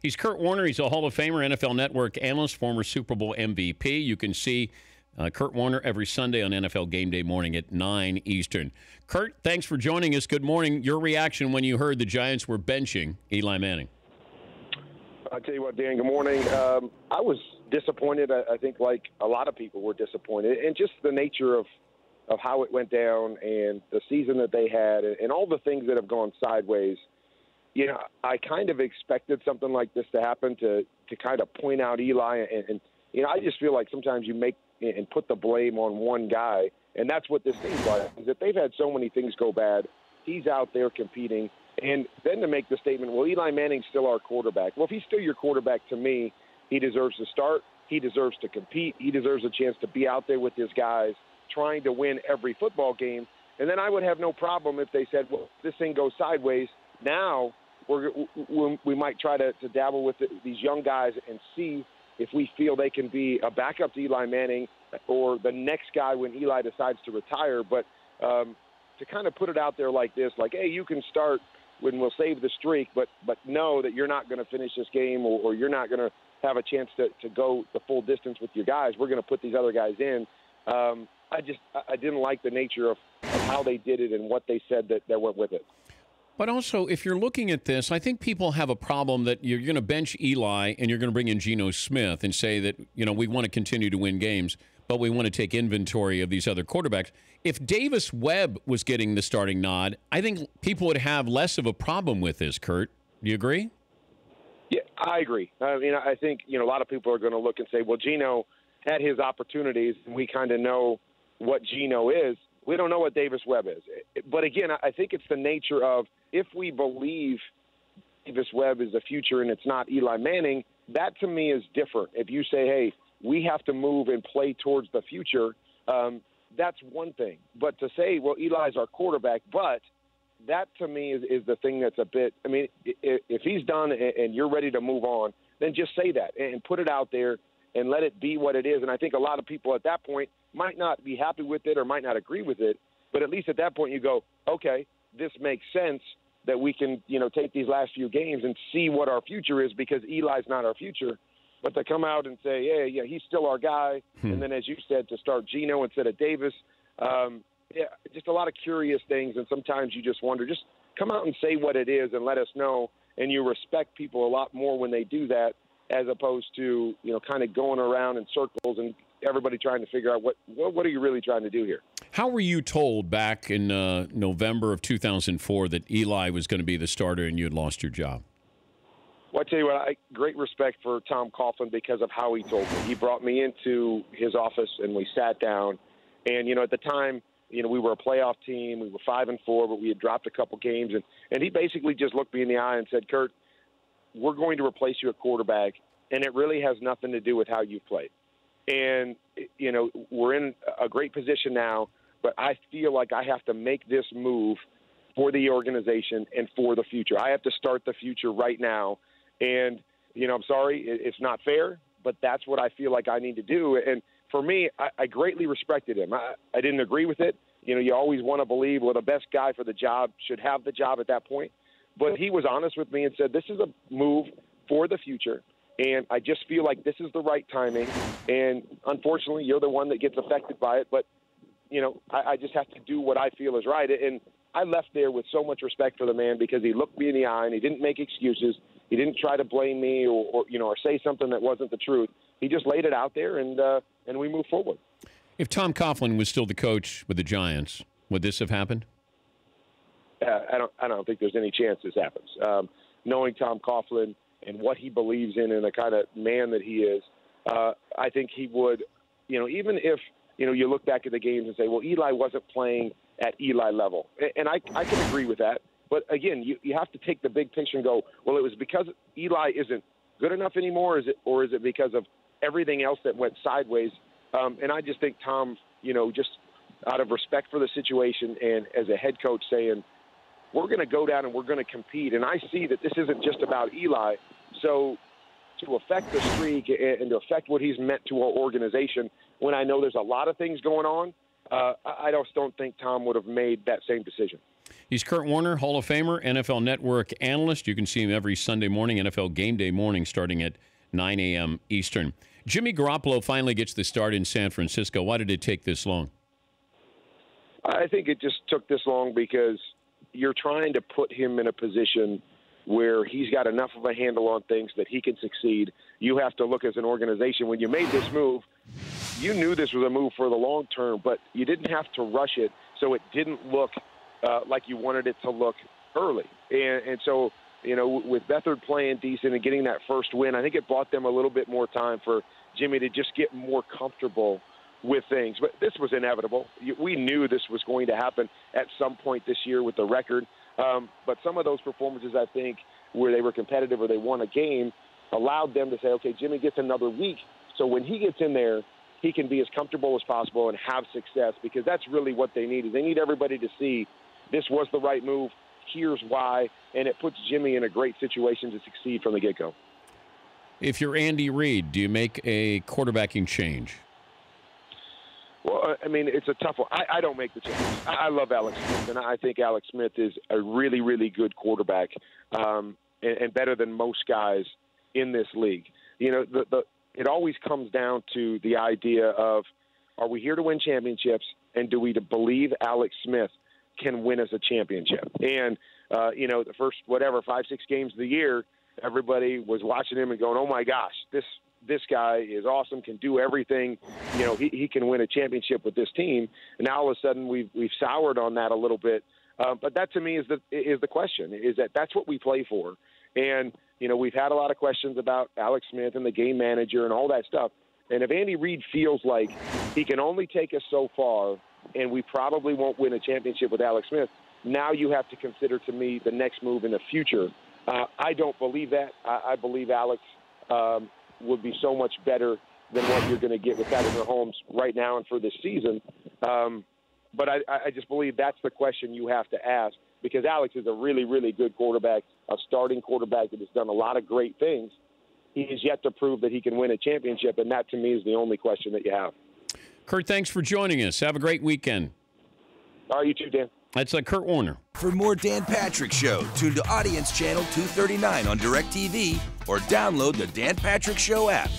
He's Kurt Warner. He's a Hall of Famer, NFL Network analyst, former Super Bowl MVP. You can see Kurt Warner every Sunday on NFL Game Day morning at 9 Eastern. Kurt, thanks for joining us. Good morning. Your reaction when you heard the Giants were benching Eli Manning? I'll tell you what, Dan, good morning. I was disappointed. I think like a lot of people were disappointed. And just the nature of how it went down and the season that they had and all the things that have gone sideways. You know, I kind of expected something like this to happen to kind of point out Eli. And you know, I just feel like sometimes you make and put the blame on one guy. And that's what this seems like, is that they've had so many things go bad. He's out there competing. And then to make the statement, well, Eli Manning's still our quarterback. Well, if he's still your quarterback, to me, he deserves to start. He deserves to compete. He deserves a chance to be out there with his guys trying to win every football game. And then I would have no problem if they said, well, this thing goes sideways. Now we might try to dabble with these young guys and see if we feel they can be a backup to Eli Manning or the next guy when Eli decides to retire. But to kind of put it out there like this, like, hey, you can start when we'll save the streak, but know that you're not going to finish this game or you're not going to have a chance to go the full distance with your guys. We're going to put these other guys in. I didn't like the nature of how they did it and what they said that went with it. But also, if you're looking at this, I think people have a problem that you're going to bench Eli and you're going to bring in Geno Smith and say that, you know, we want to continue to win games, but we want to take inventory of these other quarterbacks. If Davis Webb was getting the starting nod, I think people would have less of a problem with this, Kurt. Do you agree? Yeah, I agree. I mean, I think, you know, a lot of people are going to look and say, well, Geno had his opportunities, and we kind of know what Geno is. We don't know what Davis Webb is. But again, I think it's the nature of, if we believe Davis Webb is the future and it's not Eli Manning, that to me is different. If you say, hey, we have to move and play towards the future, that's one thing. But to say, well, Eli's our quarterback, but that to me is the thing that's a bit, I mean, if he's done and you're ready to move on, then just say that and put it out there and let it be what it is. And I think a lot of people at that point might not be happy with it or might not agree with it, but at least at that point you go, okay, this makes sense that we can, you know, take these last few games and see what our future is, because Eli's not our future. But to come out and say, yeah, he's still our guy, and then, as you said, to start Geno instead of Davis, just a lot of curious things, and sometimes you just wonder, just come out and say what it is and let us know, and you respect people a lot more when they do that, as opposed to, you know, kind of going around in circles and everybody trying to figure out what are you really trying to do here. How were you told back in November of 2004 that Eli was going to be the starter and you had lost your job? Well, I tell you what, great respect for Tom Coughlin because of how he told me. He brought me into his office and we sat down. And, you know, at the time, you know, we were a playoff team. We were 5-4, but we had dropped a couple games. And he basically just looked me in the eye and said, Kurt, we're going to replace you at quarterback, and it really has nothing to do with how you've played. And, you know, we're in a great position now, but I feel like I have to make this move for the organization and for the future. I have to start the future right now. And, you know, I'm sorry, it's not fair, but that's what I feel like I need to do. And for me, I greatly respected him. I didn't agree with it. You know, you always want to believe, well, the best guy for the job should have the job at that point. But he was honest with me and said, this is a move for the future. And I just feel like this is the right timing. And unfortunately, you're the one that gets affected by it. But, you know, I just have to do what I feel is right. And I left there with so much respect for the man because he looked me in the eye and he didn't make excuses. He didn't try to blame me or you know, or say something that wasn't the truth. He just laid it out there, and we moved forward. If Tom Coughlin was still the coach with the Giants, would this have happened? I don't think there's any chance this happens. Knowing Tom Coughlin and what he believes in and the kind of man that he is, I think he would, you know, even if, you know, you look back at the games and say, well, Eli wasn't playing at Eli level. And I can agree with that. But, again, you have to take the big picture and go, well, it was because Eli isn't good enough anymore, or is it because of everything else that went sideways? And I just think Tom, you know, just out of respect for the situation and as a head coach saying, we're going to go down and we're going to compete. And I see that this isn't just about Eli. So to affect the streak and to affect what he's meant to our organization, when I know there's a lot of things going on, I just don't think Tom would have made that same decision. He's Kurt Warner, Hall of Famer, NFL Network analyst. You can see him every Sunday morning, NFL Game Day morning, starting at 9 a.m. Eastern. Jimmy Garoppolo finally gets the start in San Francisco. Why did it take this long? I think it just took this long because you're trying to put him in a position where he's got enough of a handle on things that he can succeed. You have to look as an organization. When you made this move, you knew this was a move for the long term, but you didn't have to rush it, so it didn't look like you wanted it to look early. And so, you know, with Beathard playing decent and getting that first win, I think it bought them a little bit more time for Jimmy to just get more comfortable with things. But this was inevitable. We knew this was going to happen at some point this year with the record. But some of those performances, I think, where they were competitive or they won a game, allowed them to say, okay, Jimmy gets another week. So when he gets in there, he can be as comfortable as possible and have success, because that's really what they need. Is they need everybody to see this was the right move, here's why, and it puts Jimmy in a great situation to succeed from the get-go. If you're Andy Reid, do you make a quarterbacking change? Well, I mean, it's a tough one. I don't make the change. I love Alex Smith, and I think Alex Smith is a really, really good quarterback, and better than most guys in this league. You know, it always comes down to the idea of, are we here to win championships, and do we believe Alex Smith can win us a championship? And, you know, the first, 5-6 games of the year, everybody was watching him and going, oh, my gosh, this guy is awesome, can do everything. You know, he can win a championship with this team. And now all of a sudden we've soured on that a little bit. But that, to me, is the question, is that's what we play for. And, you know, we've had a lot of questions about Alex Smith and the game manager and all that stuff. And if Andy Reid feels like he can only take us so far and we probably won't win a championship with Alex Smith, now you have to consider, to me, the next move in the future. I don't believe that. I believe Alex would be so much better than what you're going to get with Patrick Mahomes right now and for this season. But I just believe that's the question you have to ask, because Alex is a really, really good quarterback, a starting quarterback that has done a lot of great things. He has yet to prove that he can win a championship, and that, to me, is the only question that you have. Kurt, thanks for joining us. Have a great weekend. All right, you too, Dan. That's Kurt Warner. For more Dan Patrick Show, tune to Audience Channel 239 on DirecTV or download the Dan Patrick Show app.